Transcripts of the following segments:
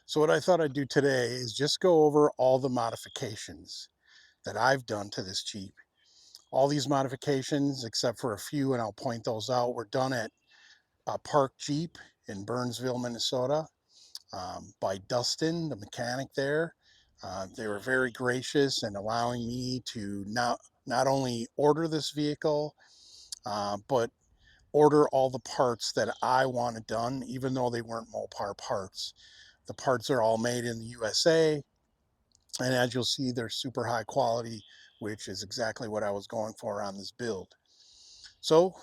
So what I thought I'd do today is just go over all the modifications that I've done to this Jeep. All these modifications, except for a few, and I'll point those out, were done at Park Jeep in Burnsville, Minnesota, by Dustin, the mechanic there. They were very gracious in allowing me to not only order this vehicle, but order all the parts that I wanted done, even though they weren't Mopar parts. The parts are all made in the USA, and as you'll see, they're super high quality, which is exactly what I was going for on this build. So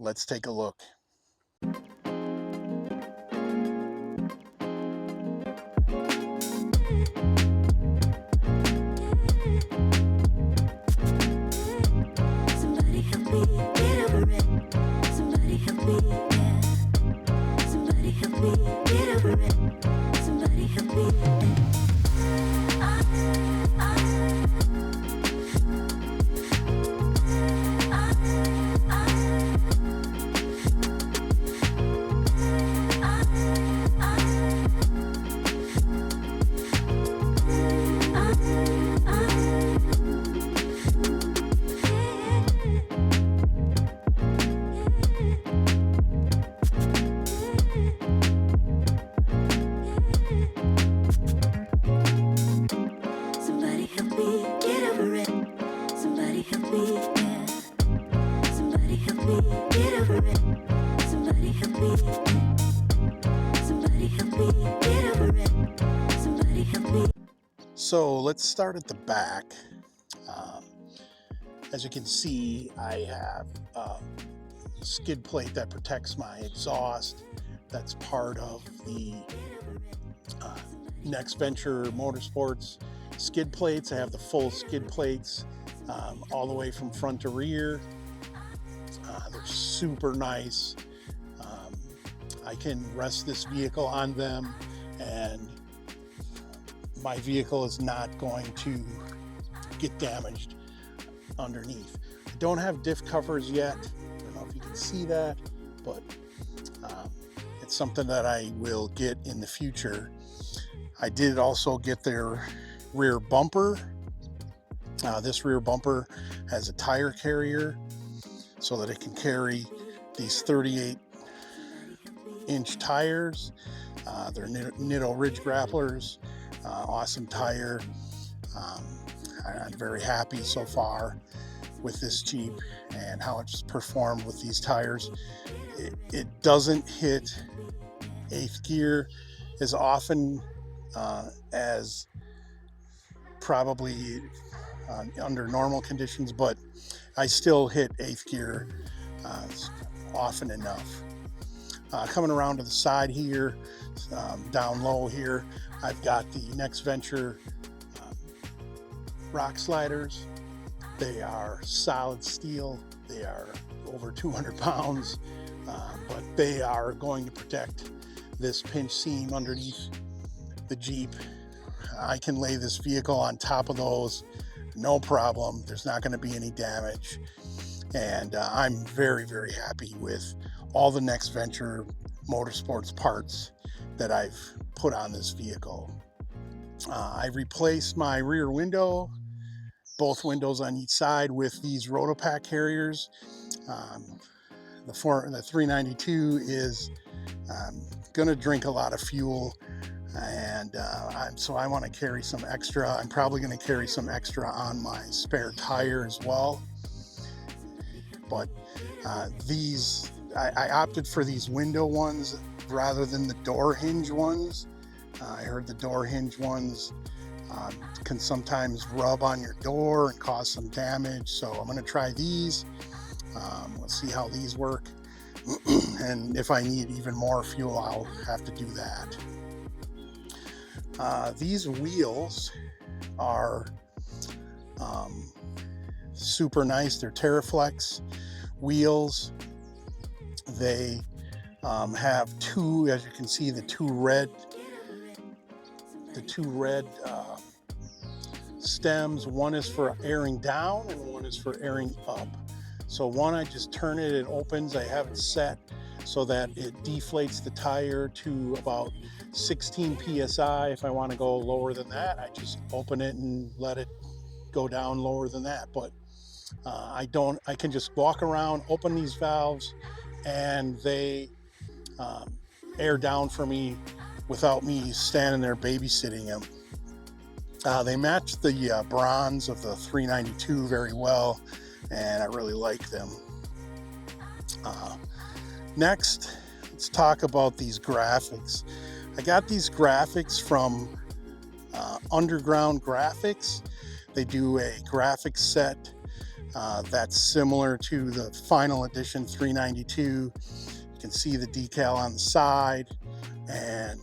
let's take a look. Somebody help me get over it. Somebody help me, yeah. Somebody help me get over it. Somebody help me. Somebody help me get over it. Somebody help me, yeah. Somebody help me get over it. Somebody help me. Somebody help me get over it. Somebody help me. So let's start at the back. Um, as you can see, I have a skid plate that protects my exhaust. That's part of the uh, Next Venture Motorsports skid plates. I have the full skid plates all the way from front to rear. They're super nice. Um, I can rest this vehicle on them, and my vehicle is not going to get damaged underneath. I don't have diff covers yet. I don't know if you can see that, but it's something that I will get in the future. I did also get their rear bumper. This rear bumper has a tire carrier so that it can carry these 38-inch tires. They're Nitto Ridge Grapplers. Awesome tire. I'm very happy so far with this Jeep and how it's performed with these tires. It doesn't hit 8th gear as often as probably under normal conditions, but I still hit 8th gear often enough. Coming around to the side here, down low here, I've got the Next Venture rock sliders. They are solid steel. They are over 200 pounds, but they are going to protect this pinch seam underneath the Jeep. I can lay this vehicle on top of those, no problem. There's not going to be any damage. And I'm very, very happy with all the Next Venture Motorsports parts that I've put on this vehicle. I replaced my rear window, both windows on each side, with these Rotopack carriers. The 392 is going to drink a lot of fuel, and so I want to carry some extra. I'm probably going to carry some extra on my spare tire as well. But I opted for these window ones rather than the door hinge ones. I heard the door hinge ones can sometimes rub on your door and cause some damage. So I'm going to try these. Let's see how these work. And if I need even more fuel, I'll have to do that. These wheels are super nice. They're Terraflex wheels. They have two, as you can see, the two red stems. One is for airing down and one is for airing up. So one, I just turn it opens. I have it set so that it deflates the tire to about 16 psi. If I want to go lower than that, I just open it and let it go down lower than that. But I can just walk around, open these valves, and they air down for me without me standing there babysitting them. They match the bronze of the 392 very well, and I really like them. Next, let's talk about these graphics. I got these graphics from Underground Graphics. They do a graphics set that's similar to the final edition 392. You can see the decal on the side, and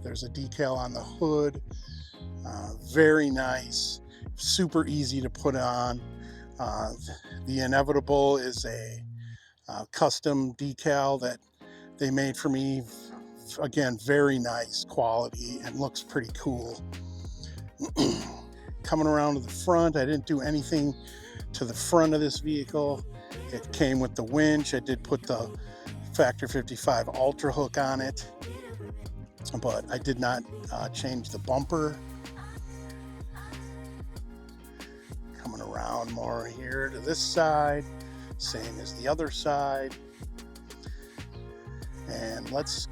there's a decal on the hood. Very nice, super easy to put on. The Inevitable is a custom decal that they made for me. Again, very nice quality and looks pretty cool. Coming around to the front, I didn't do anything to the front of this vehicle. It came with the winch. I did put the Factor 55 Ultra hook on it, but I did not change the bumper. Coming around more here to this side, same as the other side. And let's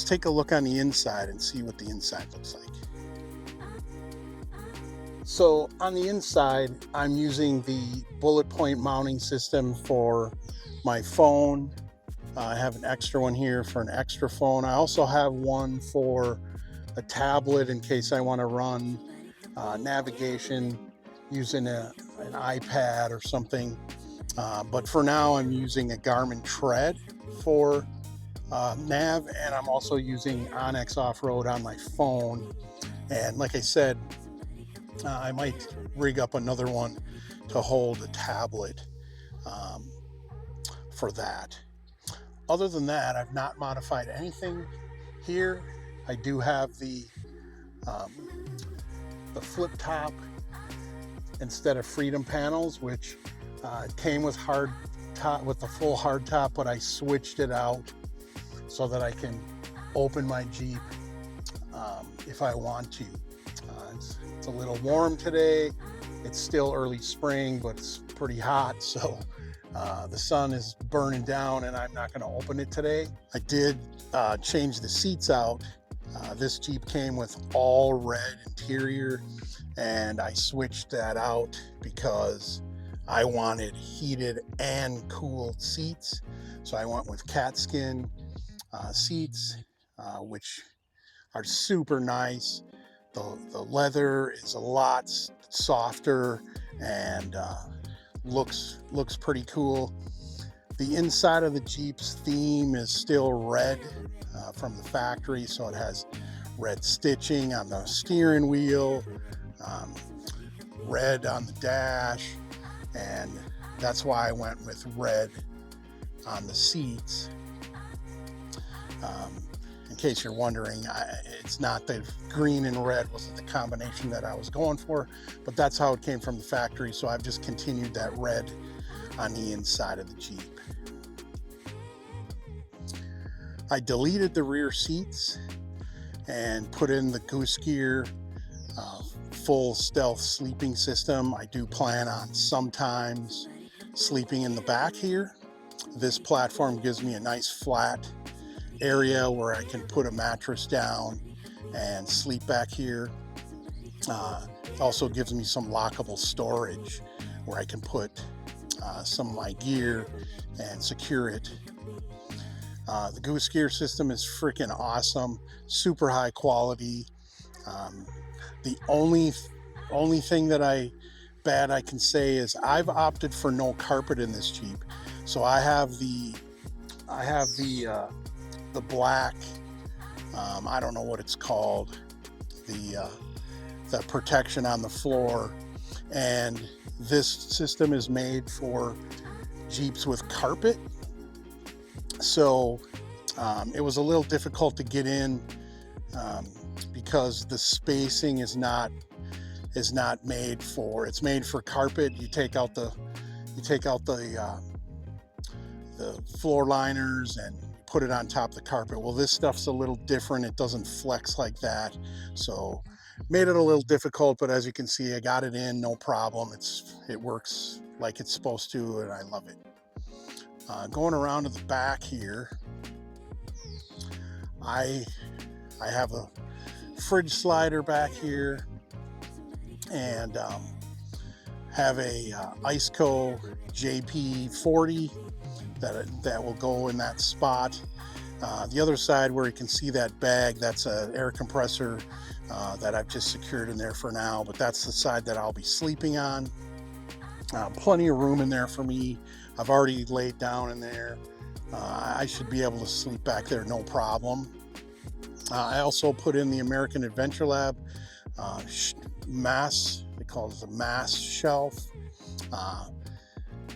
take a look on the inside and see what the inside looks like. So on the inside, I'm using the bullet point mounting system for my phone. I have an extra one here for an extra phone. I also have one for a tablet in case I want to run navigation using an iPad or something. But for now, I'm using a Garmin Tread for nav, and I'm also using Onyx Off-Road on my phone. And like I said, I might rig up another one to hold a tablet for that. Other than that, I've not modified anything here. I do have the flip top instead of Freedom panels, which came with hard top, with the full hard top, but I switched it out so that I can open my Jeep if I want to. It's a little warm today. It's still early spring, but it's pretty hot, so the sun is burning down and I'm not going to open it today. I did change the seats out. This Jeep came with all red interior, and I switched that out because I wanted heated and cooled seats. So I went with cat skin seats, which are super nice. The leather is a lot softer and looks pretty cool. The inside of the Jeep's theme is still red from the factory, so it has red stitching on the steering wheel, red on the dash, and that's why I went with red on the seats. In case you're wondering, it's not that green and red wasn't the combination that I was going for, but that's how it came from the factory, so I've just continued that red on the inside of the Jeep. I deleted the rear seats and put in the Goose Gear full stealth sleeping system. I do plan on sometimes sleeping in the back here. This platform gives me a nice flat area where I can put a mattress down and sleep back here. It also gives me some lockable storage where I can put some of my gear and secure it. The Goose Gear system is freaking awesome, super high quality. The only thing that bad I can say is I've opted for no carpet in this Jeep. So I have the black, I don't know what it's called, the protection on the floor, and this system is made for Jeeps with carpet. So it was a little difficult to get in because the spacing is not made for. It's made for carpet. You take out the floor liners and you put it on top of the carpet. Well, this stuff's a little different. It doesn't flex like that. So made it a little difficult, but as you can see, I got it in, no problem. It works like it's supposed to, and I love it. Going around to the back here, I have a fridge slider back here, and have a Iceco JP40 that will go in that spot. The other side where you can see that bag, that's an air compressor that I've just secured in there for now, but that's the side that I'll be sleeping on. Plenty of room in there for me. I've already laid down in there. I should be able to sleep back there, no problem. I also put in the American Adventure Lab mass, they call it the mass shelf.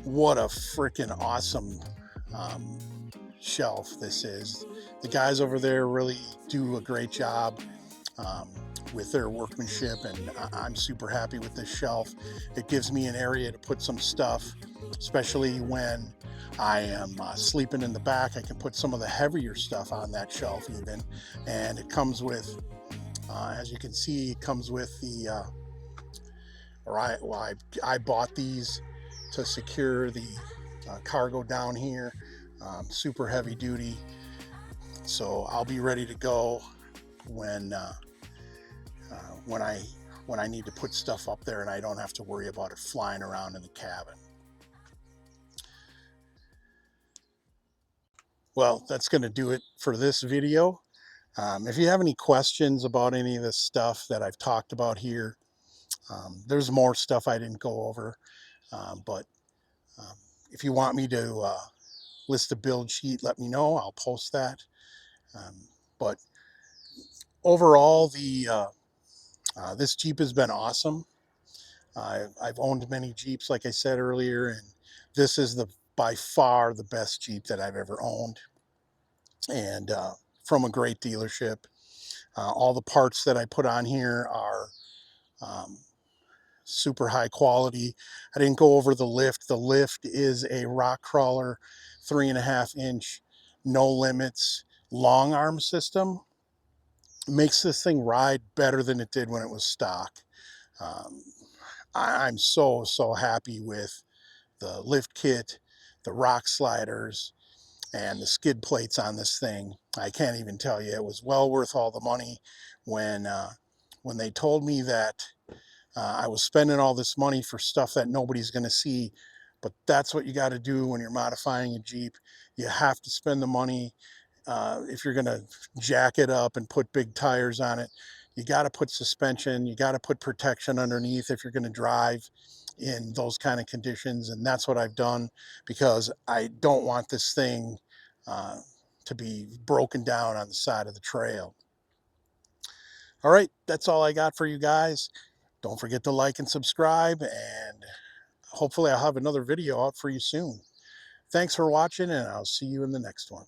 What a freaking awesome shelf this is. The guys over there really do a great job with their workmanship, and I'm super happy with this shelf. It gives me an area to put some stuff, especially when I am sleeping in the back. I can put some of the heavier stuff on that shelf even, and it comes with, as you can see, it comes with the, I bought these to secure the cargo down here, super heavy duty. So I'll be ready to go when I need to put stuff up there, and I don't have to worry about it flying around in the cabin. Well, that's going to do it for this video. If you have any questions about any of this stuff that I've talked about here, there's more stuff I didn't go over, but if you want me to list a build sheet, let me know. I'll post that. But overall, this Jeep has been awesome. I've owned many Jeeps, like I said earlier, and this is by far the best Jeep that I've ever owned, and from a great dealership. All the parts that I put on here are super high quality. I didn't go over the lift. The lift is a rock crawler, 3.5-inch, no limits, long arm system. Makes this thing ride better than it did when it was stock. Um, I'm so happy with the lift kit, the rock sliders, and the skid plates on this thing. I can't even tell you. It was well worth all the money when they told me that I was spending all this money for stuff that nobody's going to see. But that's what you got to do when you're modifying a Jeep. You have to spend the money. If you're going to jack it up and put big tires on it, you got to put suspension, you got to put protection underneath if you're going to drive in those kind of conditions. And that's what I've done, because I don't want this thing to be broken down on the side of the trail. All right, that's all I got for you guys. Don't forget to like and subscribe, and hopefully I'll have another video out for you soon. Thanks for watching, and I'll see you in the next one.